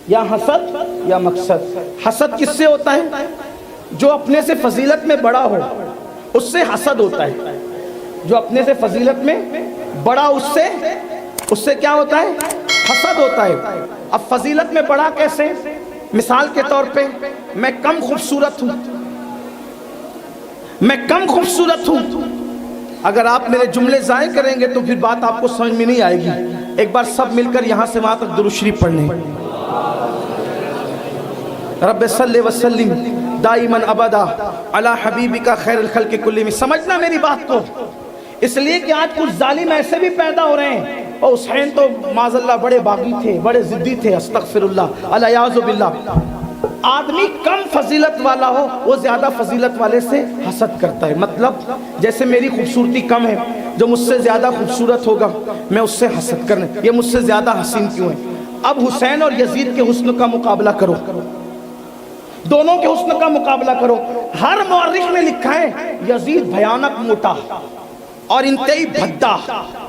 یا حسد یا مقصد۔ حسد کس سے ہوتا ہے؟ جو اپنے سے فضیلت میں بڑا ہو اس سے حسد ہوتا ہے، جو اپنے سے فضیلت میں بڑا اس سے کیا ہوتا ہے؟ حسد ہوتا ہے۔ اب فضیلت میں بڑا کیسے؟ مثال کے طور پہ میں کم خوبصورت ہوں، اگر آپ میرے جملے ضائع کریں گے تو پھر بات آپ کو سمجھ میں نہیں آئے گی۔ ایک بار سب مل کر یہاں سے وہاں تک درود شریف پڑھ لیں۔ رب صلی وسلم دائماً ابدا علی حبیبک خیر الخلق کلہم۔ سمجھنا میری بات کو، اس لیے کہ آج کچھ ظالم ایسے بھی پیدا ہو رہے ہیں، اور حسین تو معاذ اللہ بڑے باغی تھے، بڑے ضدی تھے، استغفر اللہ الیاذ باللہ۔ آدمی کم فضیلت والا ہو وہ زیادہ فضیلت والے سے حسد کرتا ہے۔ مطلب جیسے میری خوبصورتی کم ہے، جو مجھ سے زیادہ خوبصورت ہوگا میں اس سے حسد کرنے، یہ مجھ سے زیادہ حسین کیوں ہے؟ اب حسین اور یزید کے حسن کا مقابلہ کرو، دونوں کے حسن کا مقابلہ کرو۔ ہر مورخ نے لکھا ہے یزید بھیانک موٹا اور انتہائی بھدا،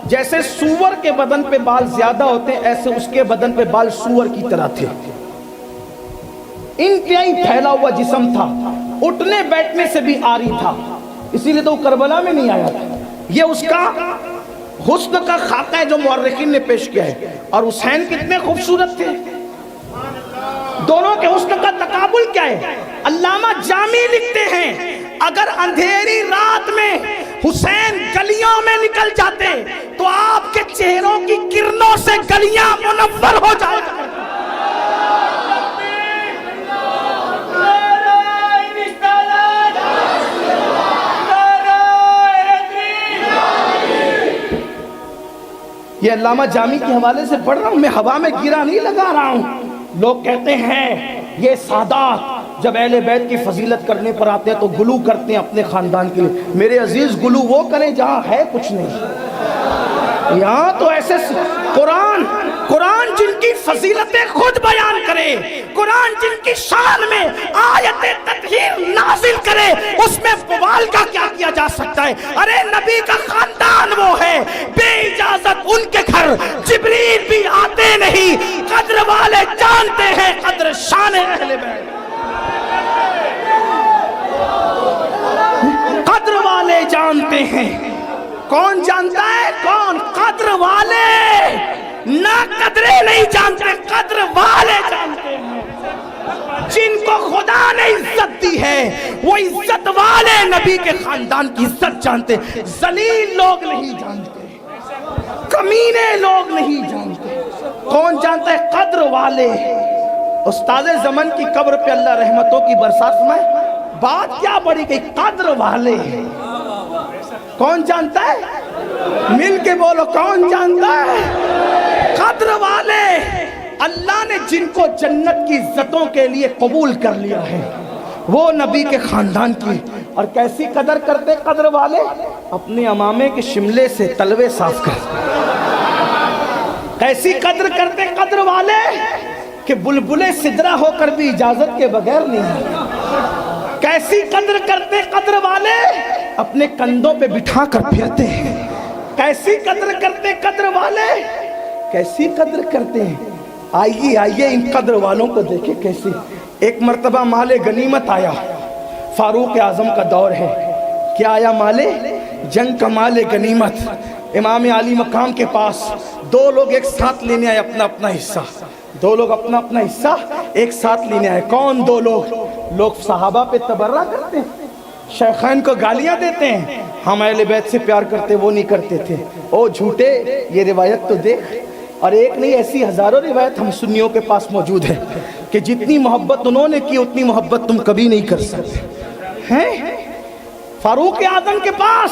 جیسے سور کے بدن پہ بال زیادہ ہوتے ہیں ایسے اس کے بدن پہ بال سور کی طرح تھے، انتہائی پھیلا ہوا جسم تھا، اٹھنے بیٹھنے سے بھی عاری تھا، اسی لیے تو وہ کربلا میں نہیں آیا تھا۔ یہ اس کا حسن کا خاکہ ہے جو مورخین نے پیش کیا ہے۔ اور حسین کتنے خوبصورت تھے، دونوں کے حسن کا تقابل کیا ہے؟ علامہ جامی لکھتے ہیں اگر اندھیری رات میں حسین گلیوں میں نکل جاتے تو آپ کے چہروں کی کرنوں سے گلیاں منور ہو جائے۔ یہ علامہ جامی کے حوالے سے پڑھ رہا ہوں، میں ہوا میں گرا نہیں لگا رہا ہوں۔ لوگ کہتے ہیں یہ سادات جب اہل بیت کی فضیلت کرنے پر آتے ہیں تو گلو کرتے ہیں اپنے خاندان کے لیے۔ میرے عزیز گلو وہ کریں جہاں ہے کچھ نہیں، یہاں تو ایسے قرآن جن کی فضیلتیں خود بیان کرے، قرآن جن کی شان میں آیت تطہیر نازل کرے، اس میں بوال کا کیا کیا جا سکتا ہے؟ ارے نبی کا خاندان وہ ہے، بے اجازت ان کے گھر جبریل بھی آتے نہیں۔ قدر والے جانتے ہیں قدر شان اہل بیت، قدر والے جانتے ہیں۔ کون جانتا ہے؟ کون؟ قدر والے، نہ قدرے نہیں جانتے، قدر والے جانتے ہیں۔ جن کو خدا نے عزت دی ہے وہ عزت والے نبی کے خاندان کی عزت جانتے، ذلیل لوگ نہیں جانتے، کمینے لوگ نہیں جانتے۔ کون جانتا ہے؟ قدر والے۔ استاد زمن کی قبر پہ اللہ رحمتوں کی برسات فرمائے، بات کیا بڑی گئی؟ قدر والے۔ کون جانتا ہے؟ مل کے بولو، کون جانتا ہے؟ قدر والے۔ اللہ نے جن کو جنت کی عزتوں کے لیے قبول کر لیا ہے وہ نبی کے خاندان کی۔ اور کیسی قدر کرتے قدر والے؟ اپنے امامے کے شملے سے تلوے صاف کر۔ کیسی قدر کرتے قدر والے کہ بلبل سدرہ ہو کر بھی اجازت کے بغیر نہیں۔ کیسی قدر کرتے قدر والے؟ اپنے کندھوں پہ بٹھا کر پھرتے ہیں۔ کیسی قدر کرتے قدر والے؟ کیسی قدر کرتے ہیں؟ آئیے ان قدر والوں کو دیکھیں کیسی۔ ایک مرتبہ مال غنیمت آیا، فاروق اعظم کا دور ہے، کیا آیا؟ مال جنگ کا مال غنیمت امام علی مقام کے پاس۔ دو لوگ ایک ساتھ لینے آئے اپنا اپنا حصہ، دو لوگ اپنا اپنا حصہ ایک ساتھ لینے آئے۔ کون دو لوگ؟ لوگ صحابہ پہ تبرہ کرتے ہیں، شیخین کو گالیاں دیتے ہیں، ہم اہل بیت سے پیار کرتے وہ نہیں کرتے تھے۔ او جھوٹے، یہ روایت تو دیکھ۔ اور ایک نہیں، ایسی ہزاروں روایت ہم سنیوں کے پاس موجود ہے کہ جتنی محبت انہوں نے کی اتنی محبت تم کبھی نہیں کر سکتے ہیں۔ فاروق اعظم کے پاس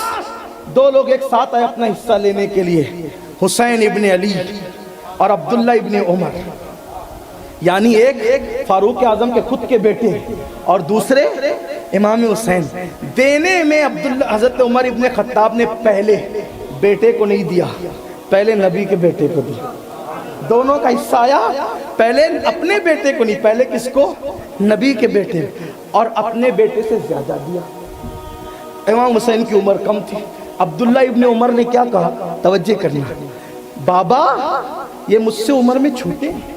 دو لوگ ایک ساتھ آئے اپنا حصہ لینے کے لیے، حسین ابن علی اور عبداللہ ابن عمر، یعنی ایک فاروق اعظم کے خود کے بیٹے اور دوسرے امام حسین۔ دینے میں حضرت عمر ابن خطاب نے پہلے بیٹے کو نہیں دیا، پہلے نبی کے بیٹے کو دیا۔ دونوں کا حصہ آیا، پہلے اپنے بیٹے کو نہیں، پہلے کس کو؟ نبی کے بیٹے، اور اپنے بیٹے سے زیادہ دیا۔ امام حسین کی عمر کم تھی۔ عبداللہ ابن عمر نے کیا کہا؟ توجہ کرنا، بابا یہ مجھ سے عمر میں چھوٹے ہیں،